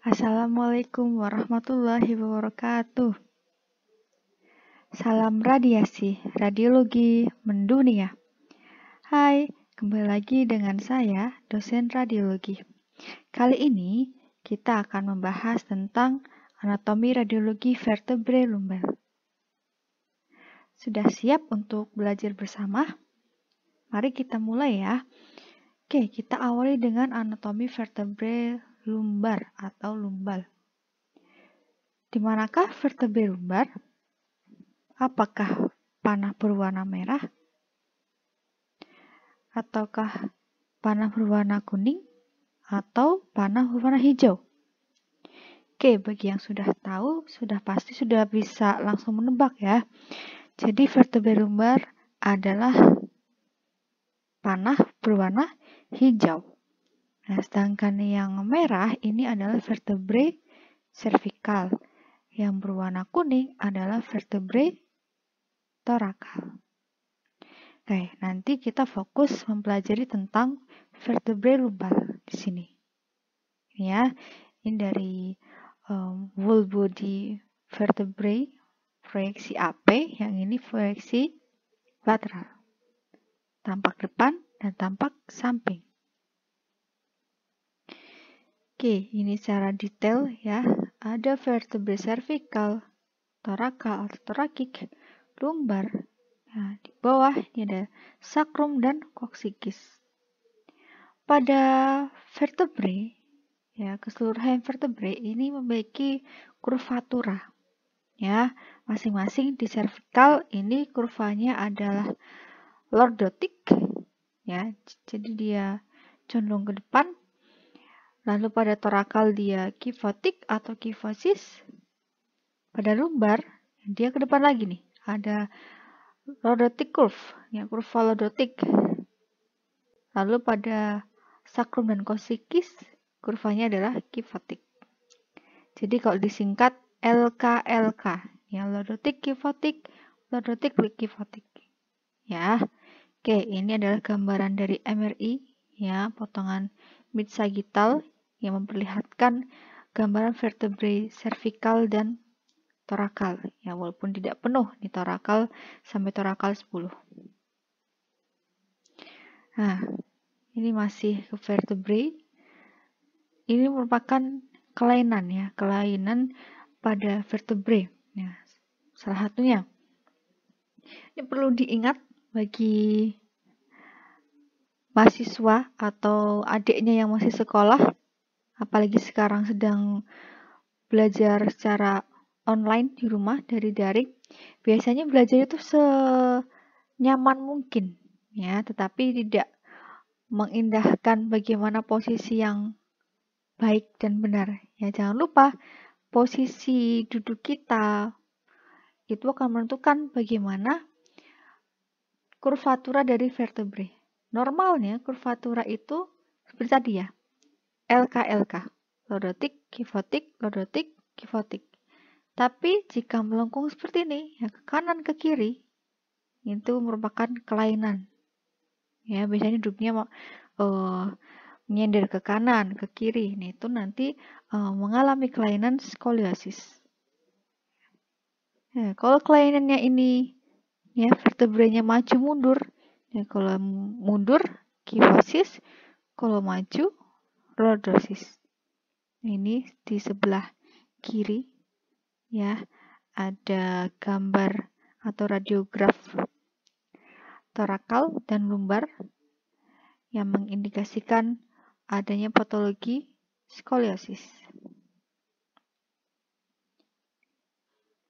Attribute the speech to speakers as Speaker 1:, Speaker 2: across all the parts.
Speaker 1: Assalamualaikum warahmatullahi wabarakatuh. Salam radiasi, radiologi mendunia. Hai, kembali lagi dengan saya, dosen radiologi. Kali ini kita akan membahas tentang anatomi radiologi vertebrae lumbar. Sudah siap untuk belajar bersama? Mari kita mulai ya. Oke, kita awali dengan anatomi vertebrae lumbar atau lumbal. Di manakah vertebrae lumbar? Apakah panah berwarna merah? Ataukah panah berwarna kuning? Atau panah berwarna hijau? Oke, bagi yang sudah tahu, sudah pasti sudah bisa langsung menebak ya. Jadi vertebrae lumbar adalah panah berwarna hijau. Nah, sedangkan yang merah ini adalah vertebrae cervical. Yang berwarna kuning adalah vertebrae thoracal. Oke, nanti kita fokus mempelajari tentang vertebrae lumbar di sini. Ya, ini dari whole body vertebrae, proyeksi AP, yang ini proyeksi lateral. Tampak depan dan tampak samping. Oke, ini secara detail ya. Ada vertebrae cervical, thoracal atau thoracic, lumbar. Nah, di bawah ini ada sacrum dan coccyx. Pada vertebrae, ya, keseluruhan vertebrae ini memiliki kurvatura. Ya, masing-masing di cervical ini kurvanya adalah lordotik, ya. Jadi dia condong ke depan. Lalu pada thoracal dia kyphotic atau kyphosis. Pada lumbar dia ke depan lagi nih. Ada lordotic curve, ya, kurva lordotik. Lalu pada sacrum dan coccyx kurvanya adalah kyphotic. Jadi kalau disingkat LKLK, ya, lordotic kyphotic, lordotic kyphotic. Ya. Oke, ini adalah gambaran dari MRI, ya, potongan mid sagittal yang memperlihatkan gambaran vertebrae cervical dan thoracal, ya, walaupun tidak penuh di thoracal sampai thoracal 10. Nah, ini masih ke vertebrae. Ini merupakan kelainan, ya, kelainan pada vertebrae. Ya, salah satunya. Ini perlu diingat bagi mahasiswa atau adiknya yang masih sekolah, apalagi sekarang sedang belajar secara online di rumah dari daring. Biasanya belajar itu senyaman mungkin, ya, tetapi tidak mengindahkan bagaimana posisi yang baik dan benar. Ya, jangan lupa posisi duduk kita itu akan menentukan bagaimana kurvatura dari vertebrae. Normalnya kurvatura itu seperti tadi ya, LKLK, lordotik, kyphotic, lordotik, kyphotic. Tapi jika melengkung seperti ini, ya, ke kanan ke kiri, itu merupakan kelainan. Ya, biasanya duduknya menyender ke kanan, ke kiri. Nah, itu nanti mengalami kelainan skoliosis. Ya, kalau kelainannya ini, ya, vertebranya maju mundur. Ya, kalau mundur kyphosis, kalau maju lordosis. Ini di sebelah kiri, ya, ada gambar atau radiograf thoracal dan lumbar yang mengindikasikan adanya patologi skoliosis.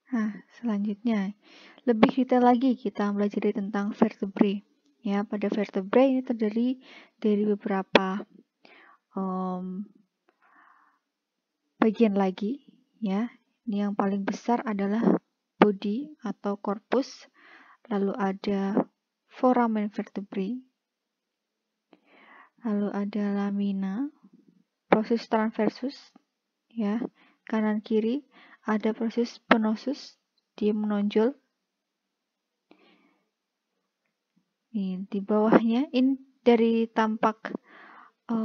Speaker 1: Nah, selanjutnya, lebih detail lagi kita belajar tentang vertebrae. Ya, pada vertebrae ini terdiri dari beberapa bagian lagi. Ya, ini yang paling besar adalah body atau korpus. Lalu ada foramen vertebrae. Lalu ada lamina, proses transversus, ya, kanan kiri. Ada proses penosus, dia menonjol. Nih, di bawahnya ini dari tampak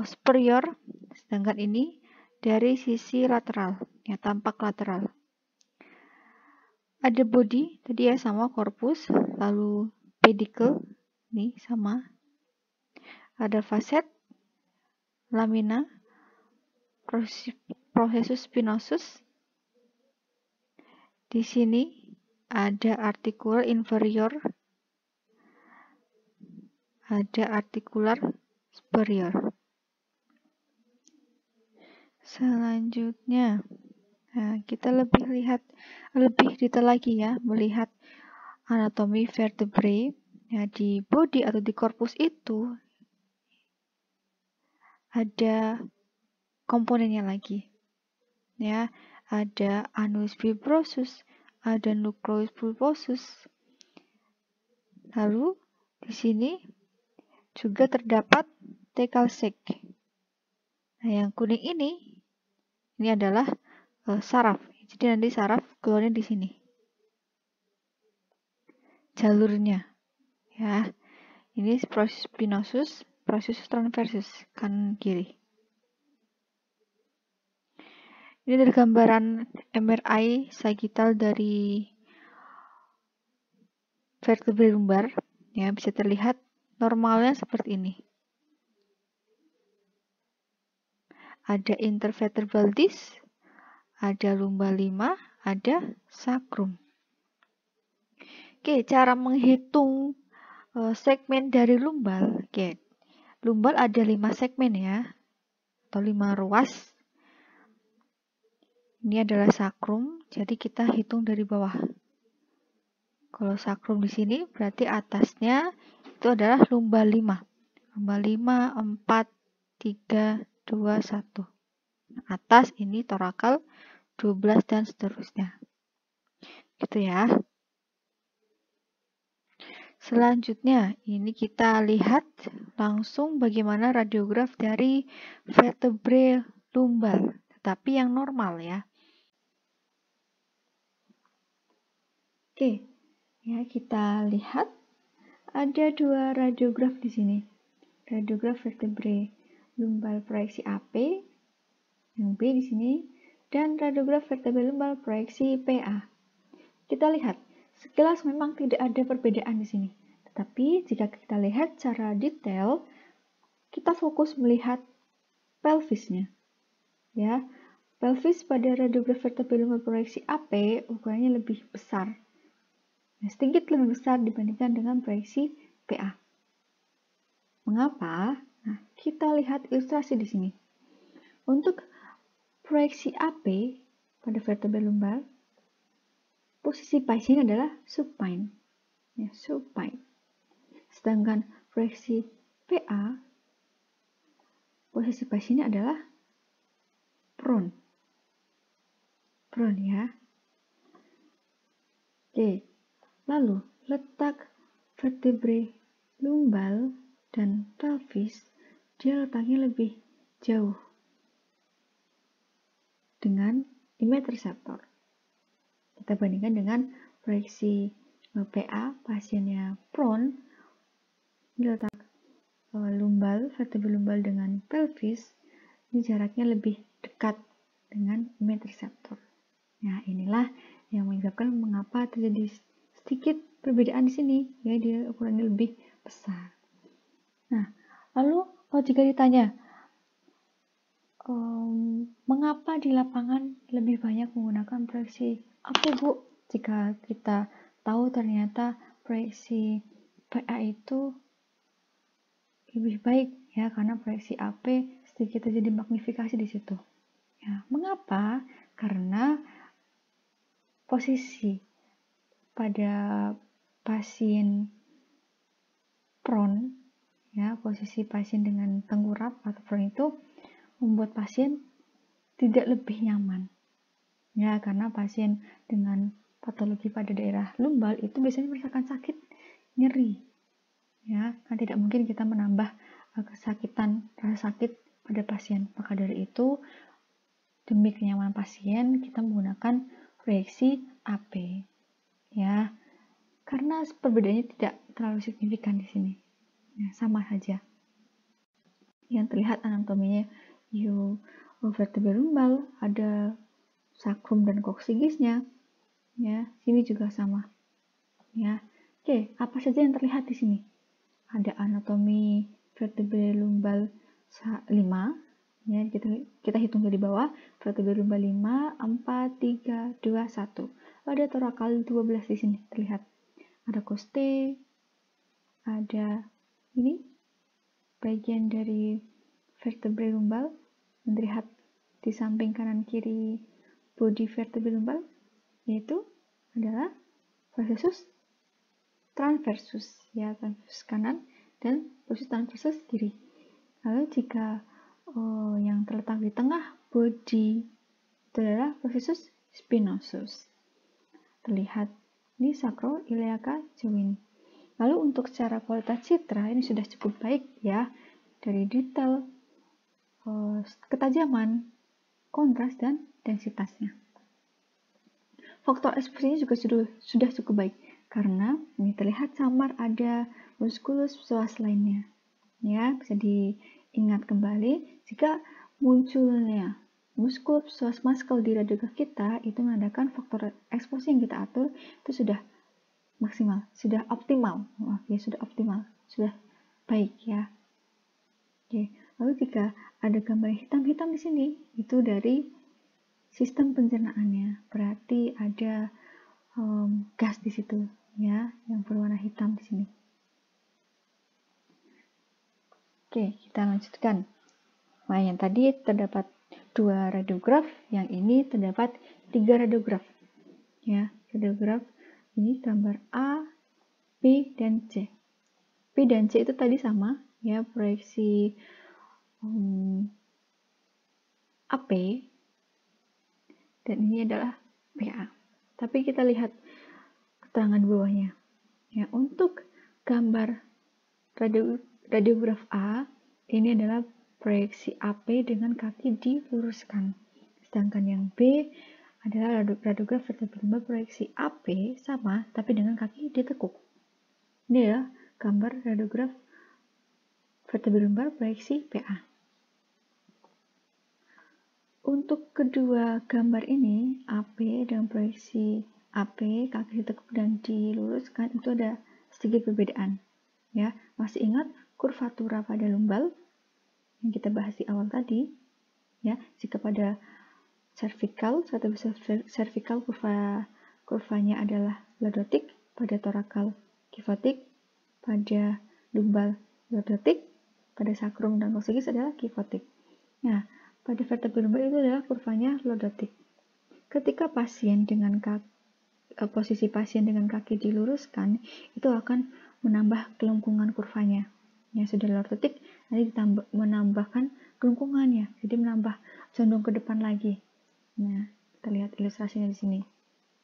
Speaker 1: superior, sedangkan ini dari sisi lateral, ya tampak lateral. Ada body, tadi ya sama corpus, lalu pedicle, nih sama. Ada facet, lamina, processus spinosus. Di sini ada articular inferior, ada articular superior. Selanjutnya, kita lebih detail lagi ya, melihat anatomi vertebrae. Ya, di body atau di korpus itu ada komponennya lagi. Ya, ada annulus fibrosus, ada nucleus pulposus. Lalu di sini juga terdapat thecal sac. Nah, yang kuning ini adalah saraf. Jadi nanti saraf keluarnya di sini. Jalurnya, ya. Ini processus spinosus, processus transversus, kanan kiri. Ini dari gambaran MRI sagittal dari vertebrae lumbar, ya bisa terlihat normalnya seperti ini. Ada intervertebral disc, ada lumbar 5, ada sacrum. Oke, cara menghitung segmen dari lumbar. Oke, lumbar ada 5 segmen ya, atau 5 ruas. Ini adalah sacrum, jadi kita hitung dari bawah. Kalau sacrum di sini berarti atasnya itu adalah lumbar 5. Lumbar 5, 4, 3, 2, 1. Atas ini torakal 12 dan seterusnya. Gitu ya. Selanjutnya, ini kita lihat langsung bagaimana radiograf dari vertebrae lumbar, tetapi yang normal ya. Oke, ya kita lihat ada 2 radiograf di sini. Radiograf vertebrae lumbar proyeksi AP, yang B di sini, dan radiograf vertebrae lumbar proyeksi PA. Kita lihat, sekilas memang tidak ada perbedaan di sini. Tetapi jika kita lihat secara detail, kita fokus melihat pelvisnya. Ya, pelvis pada radiograf vertebrae lumbar proyeksi AP ukurannya lebih besar. Sedikit lebih besar dibandingkan dengan proyeksi PA. Mengapa? Nah, kita lihat ilustrasi di sini. Untuk proyeksi AP pada vertebrae lumbar, posisi pasien adalah supine. Ya, supine. Sedangkan proyeksi PA, posisi pasiennya adalah prone. Prone ya. Oke. Lalu, letak vertebrae lumbar dan pelvis, dia letaknya lebih jauh dengan image receptor. Kita bandingkan dengan proyeksi PA, pasiennya prone, ini letak lumbar, vertebrae lumbar dengan pelvis, ini jaraknya lebih dekat dengan image receptor. Nah, inilah yang menyebabkan mengapa terjadi sedikit perbedaan di sini, ya dia ukurannya lebih besar. Nah, lalu jika ditanya, mengapa di lapangan lebih banyak menggunakan proyeksi AP, Bu? Jika kita tahu ternyata proyeksi PA itu lebih baik, ya karena proyeksi AP sedikit terjadi magnifikasi di situ. Ya, mengapa? Karena posisi pada pasien prone, ya posisi pasien dengan tengkurap atau prone itu membuat pasien tidak lebih nyaman, ya karena pasien dengan patologi pada daerah lumbar itu biasanya merasakan sakit, nyeri, ya kan tidak mungkin kita menambah kesakitan, rasa sakit pada pasien. Maka dari itu demi kenyamanan pasien kita menggunakan proyeksi AP, ya karena perbedaannya tidak terlalu signifikan di sini, ya, sama saja. Yang terlihat anatominya vertebrae lumbal, ada sakrum dan koksigisnya. Ya, sini juga sama. Ya. Oke, apa saja yang terlihat di sini? Ada anatomi vertebrae lumbal 5. Ya, kita hitung dari bawah. Vertebrae lumbal 5, 4, 3, 2, 1. Ada torakal 12 di sini terlihat. Ada costae, ada ini bagian dari vertebrae lumbal yang terlihat di samping kanan kiri body vertebrae lumbal, yaitu adalah processus transversus, ya, transversus kanan dan processus transversus kiri. Lalu jika yang terletak di tengah body itu adalah processus spinosus. Terlihat ini sacroiliaca joint. Lalu untuk secara kualitas citra ini sudah cukup baik ya, dari detail, ketajaman, kontras, dan densitasnya. Faktor ekspresinya juga sudah cukup baik karena ini terlihat samar ada musculus psoas lainnya. Ya, bisa diingat kembali jika munculnya musculus psoas muscle di radiograf kita itu menandakan faktor eksposi yang kita atur itu sudah maksimal, sudah optimal. Oke, sudah optimal, sudah baik ya. Oke, lalu jika ada gambar hitam-hitam di sini, itu dari sistem pencernaannya, berarti ada gas di situ ya, yang berwarna hitam di sini. Oke, kita lanjutkan. Nah, yang tadi terdapat 2 radiograf, yang ini terdapat 3 radiograf. Ya, radiograf ini gambar A, B, dan C. B dan C itu tadi sama, ya, proyeksi AP, dan ini adalah PA. Tapi kita lihat keterangan bawahnya. Ya, untuk gambar radiograf A, ini adalah proyeksi AP dengan kaki diluruskan. Sedangkan yang B adalah radiograf vertebrae lumbal proyeksi AP sama, tapi dengan kaki ditekuk. Ini adalah gambar radiograf vertebrae lumbal proyeksi PA. Untuk kedua gambar ini, AP dan proyeksi AP, kaki ditekuk dan diluruskan, itu ada sedikit perbedaan. Ya, masih ingat kurvatura pada lumbal yang kita bahas di awal tadi? Ya, jika pada cervical, cervical kurvanya adalah lordotik, pada torakal kyphotic, pada lumbal lordotik, pada sakrum dan koksigis adalah kyphotic. Nah, pada vertebrae lumbal itu adalah kurvanya lordotik. Ketika pasien dengan posisi pasien dengan kaki diluruskan, itu akan menambah kelengkungan kurvanya. Yang sudah lordotik, nanti menambahkan kelengkungannya, jadi menambah condong ke depan lagi. Nah, kita lihat ilustrasinya di sini.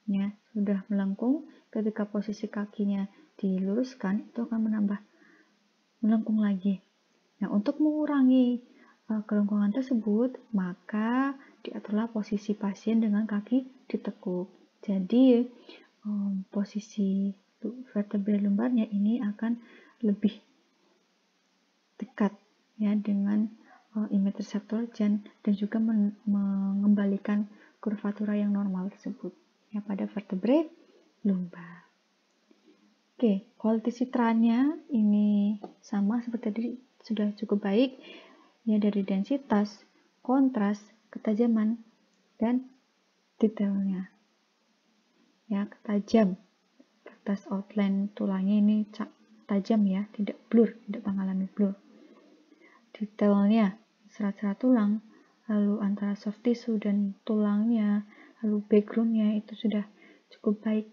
Speaker 1: Ya, sudah melengkung, ketika posisi kakinya diluruskan, itu akan menambah melengkung lagi. Nah, untuk mengurangi kelengkungan tersebut, maka diaturlah posisi pasien dengan kaki ditekuk. Jadi, posisi vertebrae lumbarnya ini akan lebih dekat ya dengan image receptor dan juga mengembalikan kurvatura yang normal tersebut ya pada vertebrae lumbar. Oke, kualitas citranya ini sama seperti tadi, sudah cukup baik ya, dari densitas, kontras, ketajaman, dan detailnya. Ya, tajam. Batas outline tulangnya ini tajam ya, tidak blur, tidak mengalami blur. Detailnya, serat-serat tulang, lalu antara soft tissue dan tulangnya, lalu backgroundnya itu sudah cukup baik.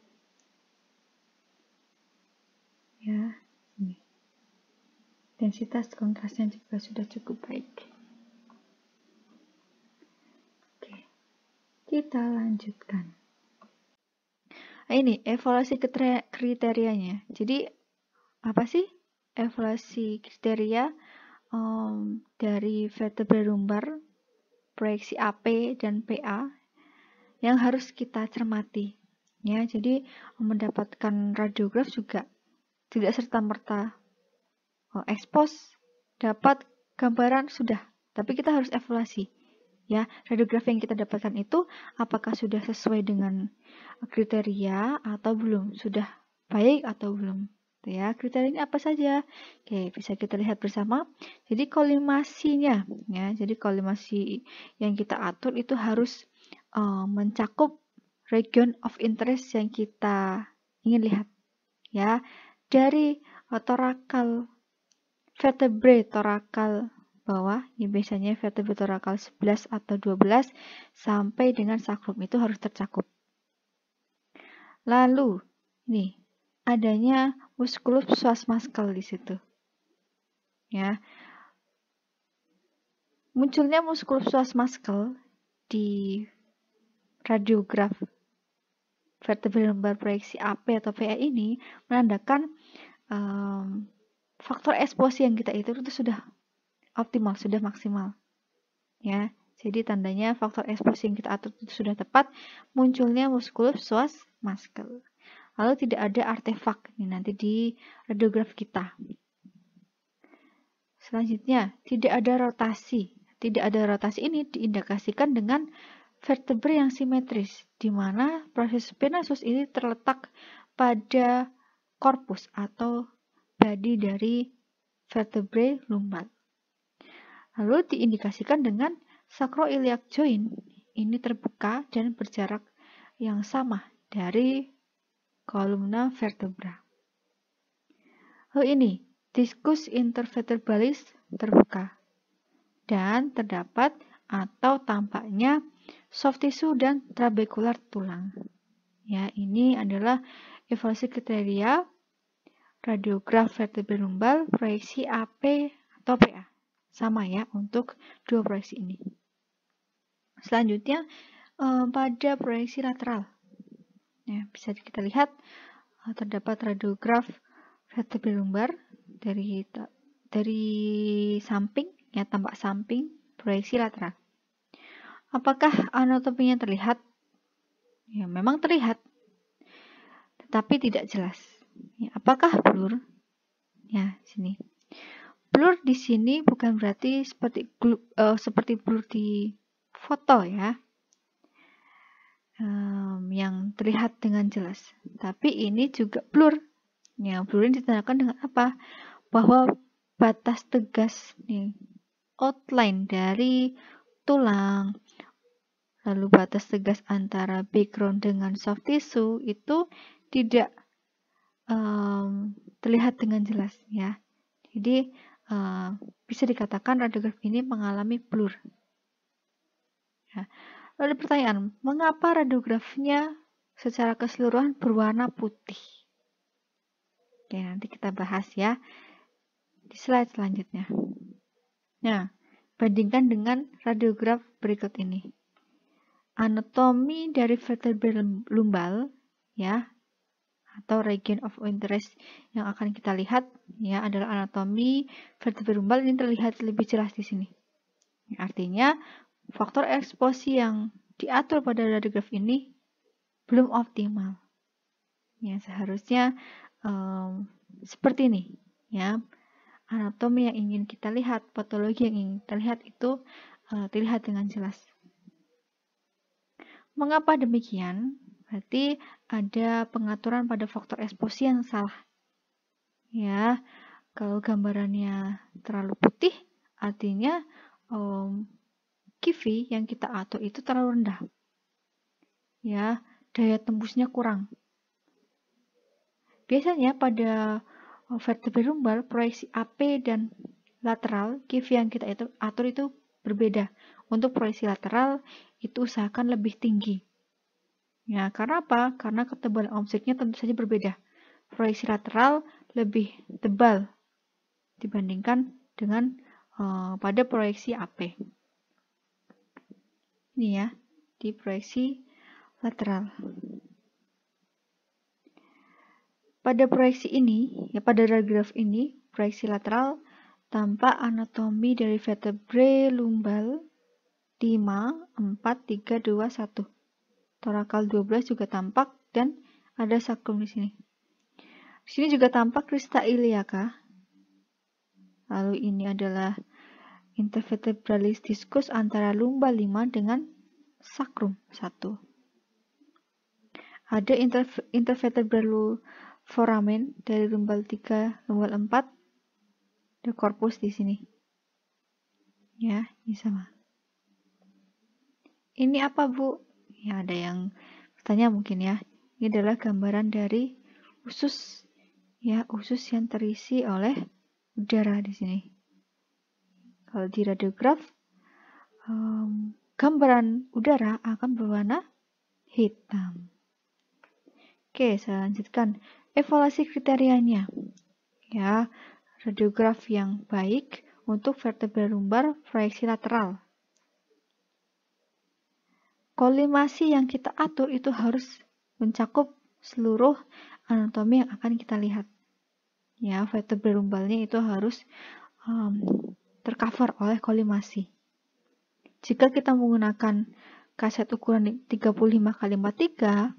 Speaker 1: Ya, ini. Densitas kontrasnya juga sudah cukup baik. Oke, kita lanjutkan. Nah, ini evaluasi kriterianya. Jadi apa sih evaluasi kriteria dari vertebrae lumbar proyeksi AP dan PA yang harus kita cermati? Ya, jadi mendapatkan radiograf juga tidak serta-merta expose dapat gambaran sudah, tapi kita harus evaluasi Ya, radiograf yang kita dapatkan itu apakah sudah sesuai dengan kriteria atau belum, sudah baik atau belum. Ya, kriterianya apa saja? Oke, bisa kita lihat bersama. Jadi kolimasinya, ya, jadi kolimasi yang kita atur itu harus mencakup region of interest yang kita ingin lihat. Ya, dari torakal vertebrae torakal bawah, ya biasanya vertebrae torakal 11 atau 12 sampai dengan sakrum itu harus tercakup. Lalu, nih, adanya musculus psoas muscle di situ. Ya. Munculnya musculus psoas muscle di radiograf vertebrae lumbar proyeksi AP atau PA ini menandakan faktor eksposi yang kita itu sudah optimal, sudah maksimal. Ya, jadi tandanya faktor eksposi yang kita atur itu sudah tepat, munculnya musculus psoas muscle. Lalu tidak ada artefak ini nanti di radiograf kita. Selanjutnya, tidak ada rotasi. Tidak ada rotasi ini diindikasikan dengan vertebrae yang simetris, di mana proses spinasus ini terletak pada korpus atau badi dari vertebrae lumbar. Lalu diindikasikan dengan sacroiliac joint, ini terbuka dan berjarak yang sama dari kolumna vertebra. Lalu ini, discus intervertebralis terbuka dan terdapat atau tampaknya soft tissue dan trabekular tulang. Ya, ini adalah evaluasi kriteria radiograf vertebrae lumbar proyeksi AP atau PA. Sama ya untuk dua proyeksi ini. Selanjutnya pada proyeksi lateral. Ya, bisa kita lihat terdapat radiograf vertebrae lumbar dari samping, ya tampak samping proyeksi lateral. Apakah anatominya terlihat? Ya, memang terlihat, tetapi tidak jelas. Ya, apakah blur? Ya, sini. Blur di sini bukan berarti seperti blur di foto ya, yang terlihat dengan jelas. Tapi ini juga blur. Ya, blur ini ditandakan dengan apa? Bahwa batas tegas nih, outline dari tulang, lalu batas tegas antara background dengan soft tissue itu tidak terlihat dengan jelas ya. Jadi bisa dikatakan radiograf ini mengalami blur. Ya. Lalu pertanyaan, mengapa radiografnya secara keseluruhan berwarna putih? Oke, nanti kita bahas ya di slide selanjutnya. Nah, bandingkan dengan radiograf berikut ini. Anatomi dari vertebrae lumbal ya, atau region of interest yang akan kita lihat ya adalah anatomi vertebrae lumbal, ini terlihat lebih jelas di sini. Artinya faktor eksposi yang diatur pada radiograf ini belum optimal. Ya, seharusnya seperti ini ya. Anatomi yang ingin kita lihat, patologi yang ingin kita lihat itu terlihat dengan jelas. Mengapa demikian? Berarti ada pengaturan pada faktor eksposi yang salah. Ya, kalau gambarannya terlalu putih, artinya QV yang kita atur itu terlalu rendah. Ya, daya tembusnya kurang. Biasanya pada vertebrae lumbar, proyeksi AP dan lateral, QV yang kita atur itu berbeda. Untuk proyeksi lateral, itu usahakan lebih tinggi. Ya, karena apa? Karena ketebalan objeknya tentu saja berbeda. Proyeksi lateral lebih tebal dibandingkan dengan pada proyeksi AP. Ini ya, di proyeksi lateral. Pada proyeksi ini, ya pada radiograf ini, proyeksi lateral tampak anatomi dari vertebrae lumbal 5, 4, 3, 2, 1. Torakal 12 juga tampak dan ada sakrum di sini. Di sini juga tampak crista iliaca. Lalu ini adalah intervertebralis diskus antara lumbar 5 dengan sacrum 1. Ada intervertebral foramen dari lumbar 3, lumbar 4, ada korpus di sini. Ya, ini sama. Ini apa, Bu? Ya, ada yang bertanya mungkin ya. Ini adalah gambaran dari usus. Ya, usus yang terisi oleh udara di sini. Kalau di radiograf, gambaran udara akan berwarna hitam. Oke, saya lanjutkan. Evaluasi kriterianya. Ya, radiograf yang baik untuk vertebra lumbar proyeksi lateral. Kolimasi yang kita atur itu harus mencakup seluruh anatomi yang akan kita lihat. Ya, vertebra lumbalnya itu harus tercover oleh kolimasi. Jika kita menggunakan kaset ukuran 35x43,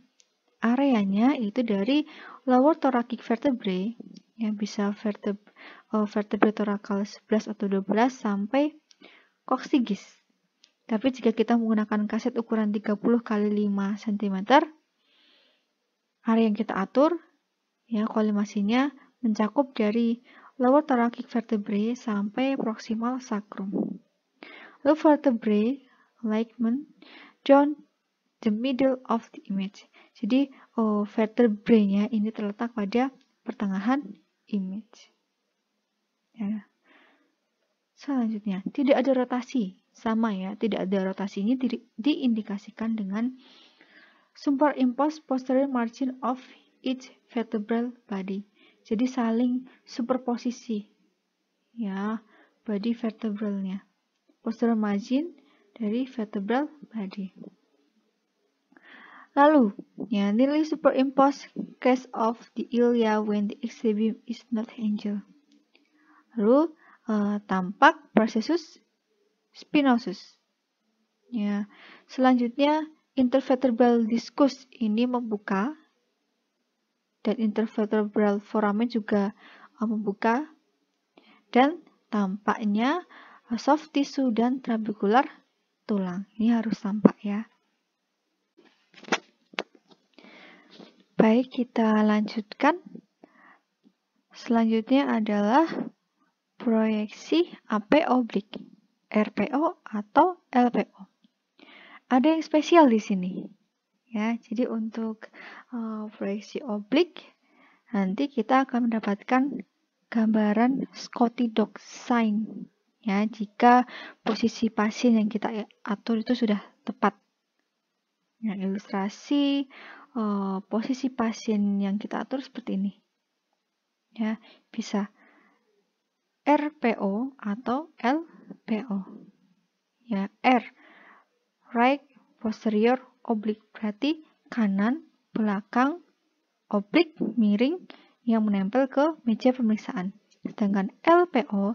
Speaker 1: areanya itu dari lower thoracic vertebrae, ya bisa vertebrae thoracal 11 atau 12 sampai coccygeus. Tapi jika kita menggunakan kaset ukuran 30x5 cm, area yang kita atur, ya kolimasinya mencakup dari lower thoracic vertebrae sampai proximal sacrum. Low vertebrae alignment down the middle of the image. Jadi vertebrae-nya ini terletak pada pertengahan image. Ya. Selanjutnya, tidak ada rotasi. Sama ya, tidak ada rotasi ini diindikasikan dengan superimposed posterior margin of each vertebral body. Jadi saling superposisi ya body vertebralnya. Posterior margin dari vertebral body. Lalu, ya nearly superimposed case of the ilia when the extremity is not angle. Lalu tampak processus spinosus. Ya, selanjutnya intervertebral discus ini membuka dan intervertebral foramen juga membuka dan tampaknya soft tissue dan trabecular tulang. Ini harus tampak ya. Baik, kita lanjutkan. Selanjutnya adalah proyeksi AP oblik, RPO atau LPO. Ada yang spesial di sini. Ya, jadi untuk proyeksi oblik nanti kita akan mendapatkan gambaran Scotty-Dock sign. Ya, jika posisi pasien yang kita atur itu sudah tepat. Ya, ilustrasi posisi pasien yang kita atur seperti ini. Ya, bisa RPO atau LPO. Ya, R right posterior oblique berarti kanan, belakang, oblik, miring yang menempel ke meja pemeriksaan. Sedangkan LPO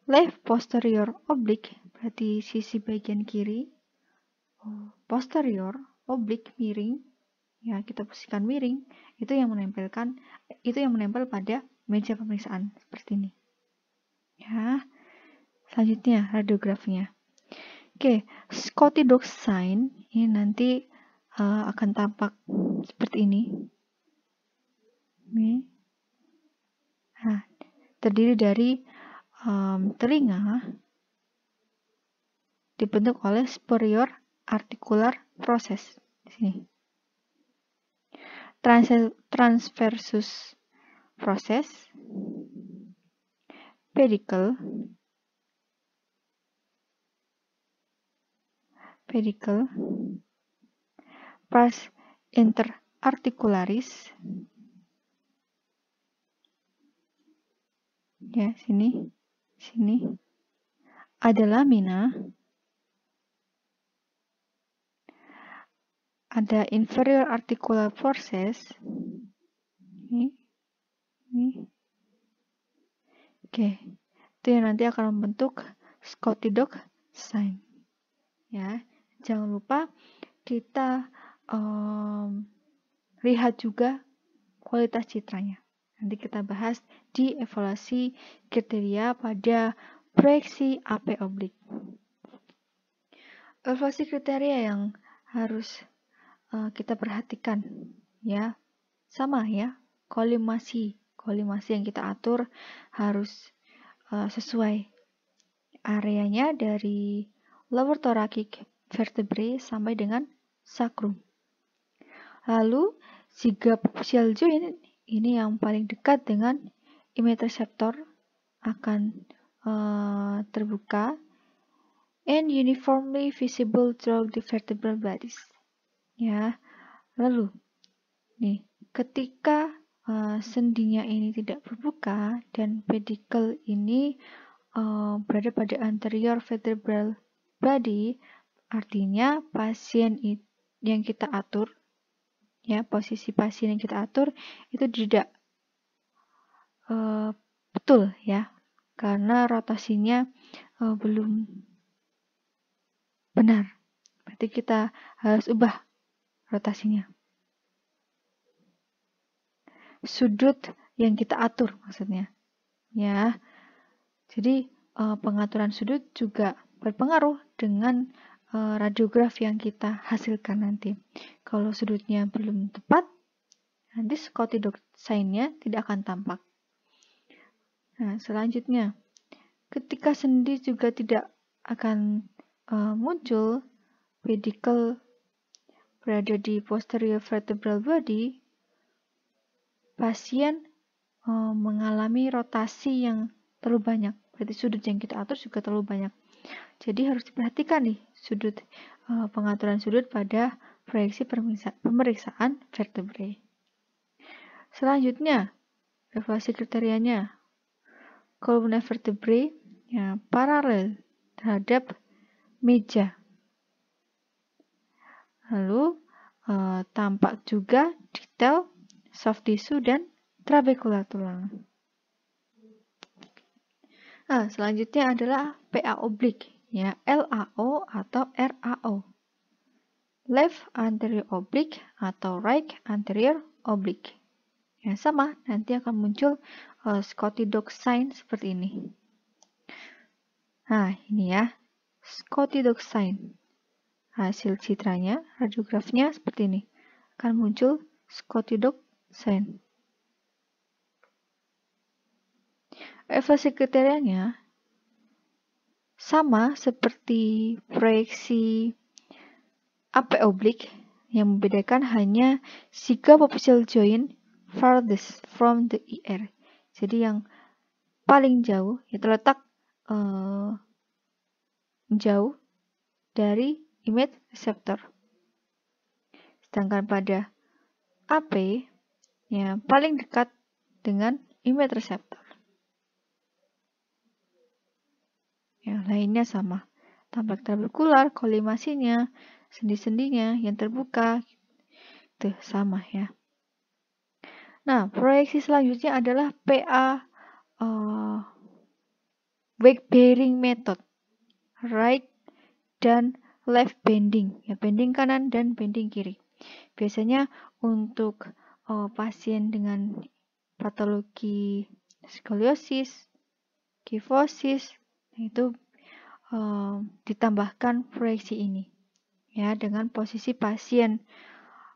Speaker 1: left posterior oblique berarti sisi bagian kiri, posterior oblique miring, ya kita posisikan miring, itu yang menempel pada meja pemeriksaan seperti ini. Ya, selanjutnya radiografinya. Oke, Scotty-Dock sign ini nanti akan tampak seperti ini. Nah, terdiri dari telinga dibentuk oleh superior articular process di sini. Transversus process, pedicle, pars interarticularis, ya sini, ada lamina, ada inferior articular process, ini. Oke, itu yang nanti akan membentuk Scotty-Dock sign. Ya, jangan lupa kita lihat juga kualitas citranya. Nanti kita bahas di evaluasi kriteria pada proyeksi AP oblik. Evaluasi kriteria yang harus kita perhatikan, ya, sama ya, kolimasi yang kita atur harus sesuai areanya dari lower thoracic vertebrae sampai dengan sacrum. Lalu zygapophyseal joint ini yang paling dekat dengan image receptor akan terbuka and uniformly visible through the vertebral bodies. Ya, lalu nih ketika sendinya ini tidak terbuka dan pedicle ini berada pada anterior vertebral body, artinya pasien yang kita atur, ya, posisi pasien yang kita atur itu tidak betul, ya, karena rotasinya belum benar. Berarti kita harus ubah rotasinya. Sudut yang kita atur maksudnya, ya. Jadi pengaturan sudut juga berpengaruh dengan radiograf yang kita hasilkan nanti. Kalau sudutnya belum tepat, nanti scotidoxine-nya tidak akan tampak. Nah, selanjutnya, ketika sendi juga tidak akan muncul pedicle berada di posterior vertebral body, pasien mengalami rotasi yang terlalu banyak. Berarti sudut yang kita atur juga terlalu banyak. Jadi harus diperhatikan nih sudut pengaturan sudut pada proyeksi pemeriksaan vertebrae. Selanjutnya, evaluasi kriterianya. Columnar vertebrae ya, paralel terhadap meja. Lalu tampak juga detail soft tissue dan trabekular tulang. Nah, selanjutnya adalah PA oblik, ya, LAO atau RAO. Left anterior oblique atau right anterior oblique. Ya, sama, nanti akan muncul scotidoxine seperti ini. Nah, ini ya, scotidoxine. Hasil citranya, radiografnya seperti ini. Akan muncul scotidoxine. Evaluasi kriterianya sama seperti proyeksi AP oblik, yang membedakan hanya zygapophyseal joint farthest from the ER. Jadi yang paling jauh, ya, terletak jauh dari image receptor. Sedangkan pada AP, ya, paling dekat dengan image receptor. Yang lainnya sama. Tampak trabekular, kolimasinya, sendi-sendinya yang terbuka, itu sama ya. Nah, proyeksi selanjutnya adalah PA weight bearing method, right dan left bending, ya, bending kanan dan bending kiri. Biasanya untuk pasien dengan patologi skoliosis, kifosis, itu ditambahkan proyeksi ini, ya, dengan posisi pasien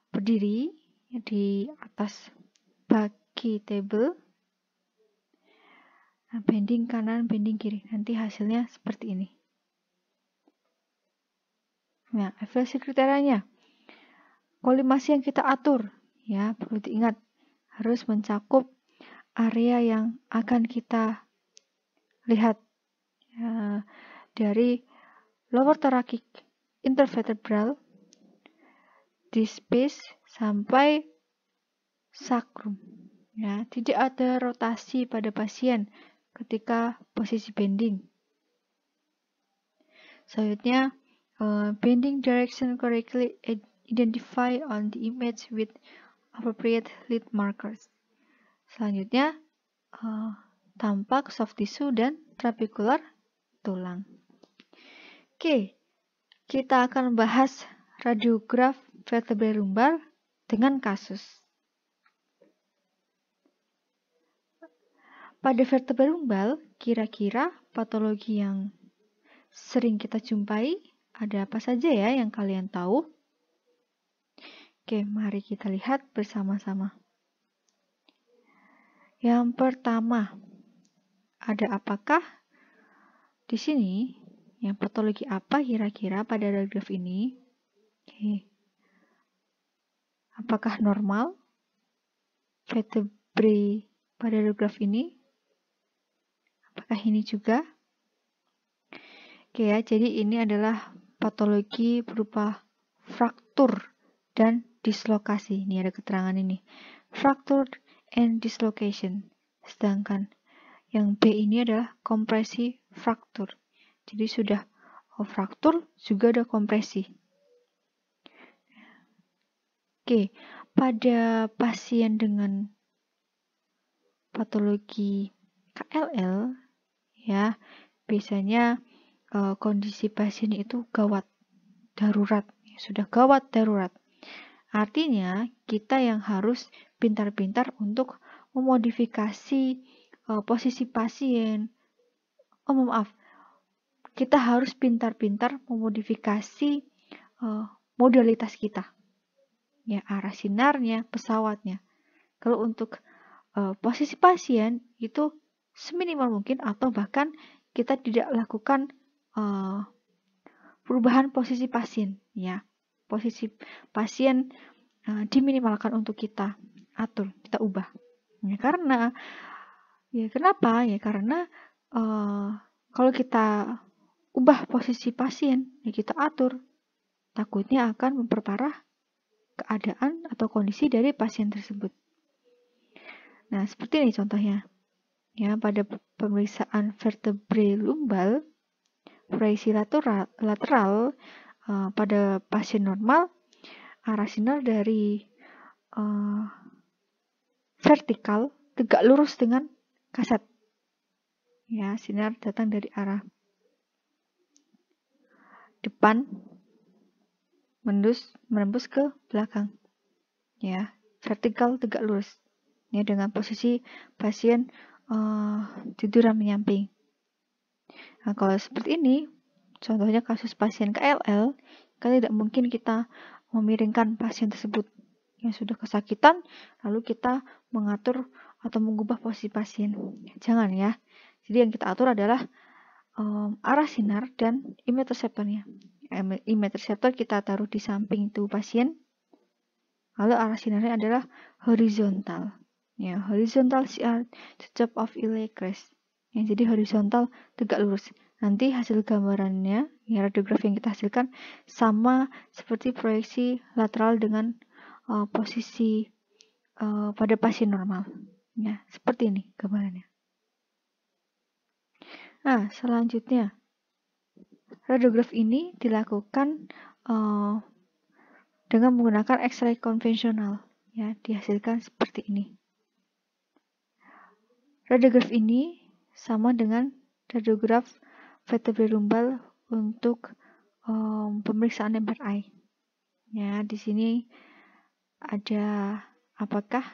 Speaker 1: berdiri di atas baki table, nah, bending kanan, bending kiri, nanti hasilnya seperti ini. Nah, evaluasi kriterianya, kolimasi yang kita atur, ya, perlu diingat harus mencakup area yang akan kita lihat, ya, dari lower thoracic intervertebral disc space sampai sacrum. Ya, tidak ada rotasi pada pasien ketika posisi bending. Selanjutnya, bending direction correctly identify on the image with appropriate lead markers. Selanjutnya, tampak soft tissue dan trabekular tulang. Oke, kita akan bahas radiograf vertebrae lumbar dengan kasus. Pada vertebrae lumbar, kira-kira patologi yang sering kita jumpai? Ada apa saja ya yang kalian tahu? Oke, mari kita lihat bersama-sama. Yang pertama, ada apakah di sini? Yang patologi apa kira-kira pada graf ini? Oke. Apakah normal vertebrae pada graf ini? Apakah ini juga? Oke ya, jadi ini adalah patologi berupa fraktur dan dislokasi. Ini ada keterangan ini. Fracture and dislocation. Sedangkan yang B ini adalah kompresi fraktur. Jadi sudah fraktur juga ada kompresi. Oke, pada pasien dengan patologi KLL ya, biasanya kondisi pasien itu gawat, darurat, sudah gawat darurat. Artinya kita yang harus pintar-pintar untuk memodifikasi posisi pasien. Maaf, kita harus pintar-pintar memodifikasi modalitas kita. Ya, arah sinarnya, pesawatnya. Kalau untuk posisi pasien itu seminimal mungkin atau bahkan kita tidak lakukan perubahan posisi pasien, ya. Posisi pasien diminimalkan untuk kita atur, kita ubah. Ya, kenapa? Ya karena kalau kita ubah posisi pasien, ya kita atur, takutnya akan memperparah keadaan atau kondisi dari pasien tersebut. Nah, seperti ini contohnya. Ya, pada pemeriksaan vertebrae lumbal, proyeksi lateral pada pasien normal, arah sinar dari vertikal tegak lurus dengan kasat. Ya, sinar datang dari arah depan menembus ke belakang. Ya, vertikal tegak lurus. Ya, dengan posisi pasien tiduran menyamping. Nah, kalau seperti ini, contohnya kasus pasien KLL, kan tidak mungkin kita memiringkan pasien tersebut yang sudah kesakitan, lalu kita mengatur atau mengubah posisi pasien. Jangan ya. Jadi yang kita atur adalah arah sinar dan image reseptornya. Image reseptor kita taruh di samping tubuh pasien, lalu arah sinarnya adalah horizontal. Ya, horizontal CR the top of iliac crest. Ya, jadi horizontal tegak lurus. Nanti hasil gambarannya, ya, radiograf yang kita hasilkan sama seperti proyeksi lateral dengan posisi pada pasien normal. Ya, seperti ini gambarannya. Nah, selanjutnya, radiograf ini dilakukan dengan menggunakan X-ray konvensional. Ya, dihasilkan seperti ini. Radiograf ini sama dengan radiograf vertebrae lumbal untuk pemeriksaan MRI. Ya, di sini ada apakah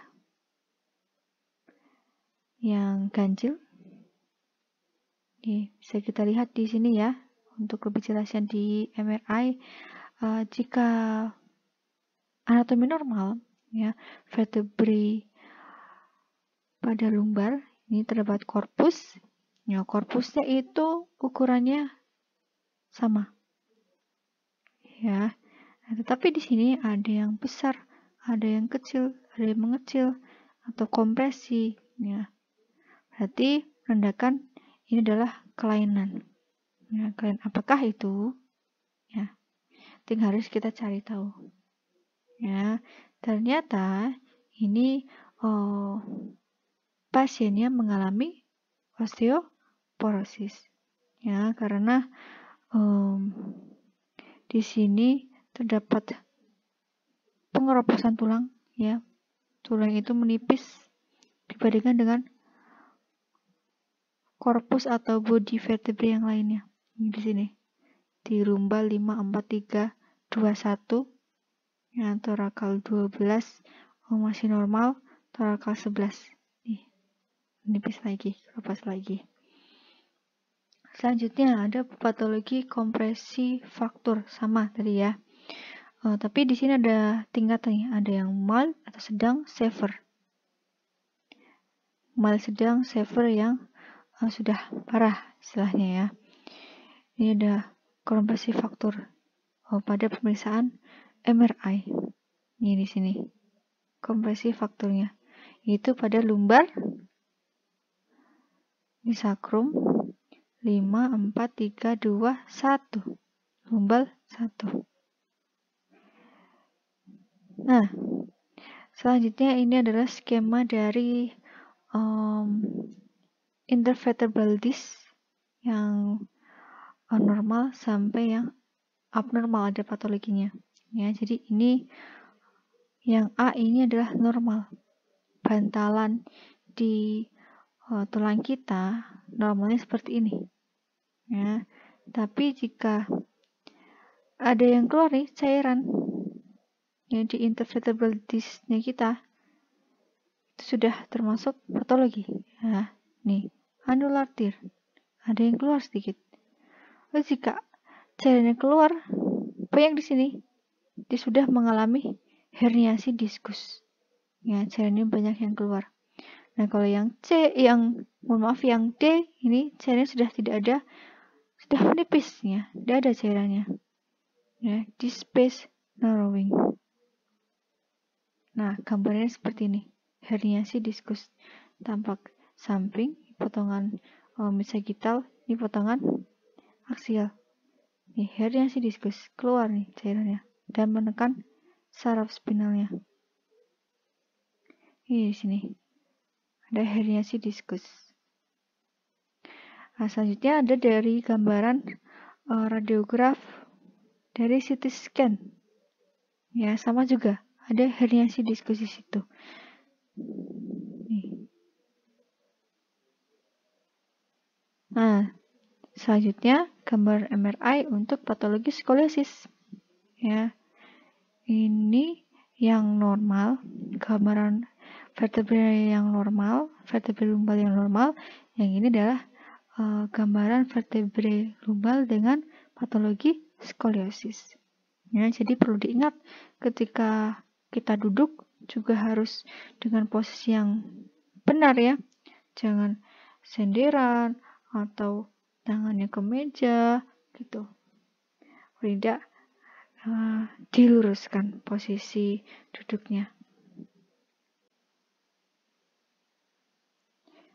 Speaker 1: yang ganjil? Oke, bisa kita lihat di sini ya. Untuk lebih jelasnya di MRI, jika anatomi normal, ya, vertebrae pada lumbar ini terdapat korpus. Ya, korpusnya itu ukurannya sama. Ya. Nah, tetapi di sini ada yang besar, ada yang kecil, ada yang mengecil atau kompresi, ya. Berarti menandakan ini adalah kelainan. Ya, kelainan apakah itu? Ya. Itu harus kita cari tahu. Ya, ternyata ini pasiennya mengalami osteoporosis. Ya, karena di sini terdapat pengeroposan tulang, ya. Tulang itu menipis dibandingkan dengan korpus atau body vertebrae yang lainnya. Di sini. Di lumbal 54321, ya, torakal 12 masih normal, torakal 11. Nih, menipis lagi, keropas lagi. selanjutnya ada patologi kompresi faktur, sama tadi ya. Tapi di sini ada tingkatannya, ada yang mild atau sedang, severe. Mild, sedang, severe yang sudah parah istilahnya ya. Ini ada kompresi faktur pada pemeriksaan MRI. Ini di sini kompresi fakturnya, yaitu pada lumbar, di sakrum 5, 4, 3, 2, 1. Lumbar 1. Nah, selanjutnya ini adalah skema dari intervertebral disc yang normal sampai yang abnormal, ada patologinya. Ya, jadi ini yang A ini adalah normal. Bantalan di tulang kita normalnya seperti ini. Ya, tapi jika ada yang keluar nih cairan yang di intervertebral disc-nya kita, itu sudah termasuk patologi. Nah, nih annular tear, ada yang keluar sedikit. Lalu jika cairannya keluar banyak di sini, dia sudah mengalami herniasi diskus. Ya, cairannya banyak yang keluar. Nah, kalau yang yang D ini cairannya sudah tidak ada, sudah menipis ya, tidak ada cairannya. Ya, disc space narrowing. Nah, gambarnya seperti ini. Herniasi diskus, tampak samping, potongan sagittal, ini potongan aksial. Nih, herniasi diskus, keluar nih cairannya dan menekan saraf spinalnya. Ini di sini ada herniasi diskus. Nah, selanjutnya ada dari gambaran radiograf dari CT scan. Ya, sama juga ada herniasi diskus di situ. Nih. Nah, selanjutnya gambar MRI untuk patologi skoliosis. Ya, ini yang normal, gambaran vertebrae yang normal, vertebrae lumbal yang normal. Yang ini adalah gambaran vertebrae lumbal dengan patologi skoliosis. Ya, jadi perlu diingat ketika kita duduk juga harus dengan posisi yang benar ya. Jangan senderan atau tangannya ke meja gitu. Tidak diluruskan posisi duduknya.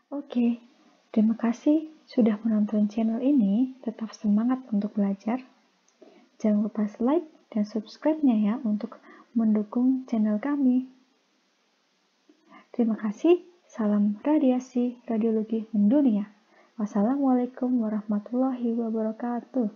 Speaker 1: Oke, terima kasih sudah menonton channel ini. Tetap semangat untuk belajar. Jangan lupa like dan subscribe-nya ya untuk mendukung channel kami. Terima kasih. Salam radiasi radiologi mendunia. Wassalamualaikum warahmatullahi wabarakatuh.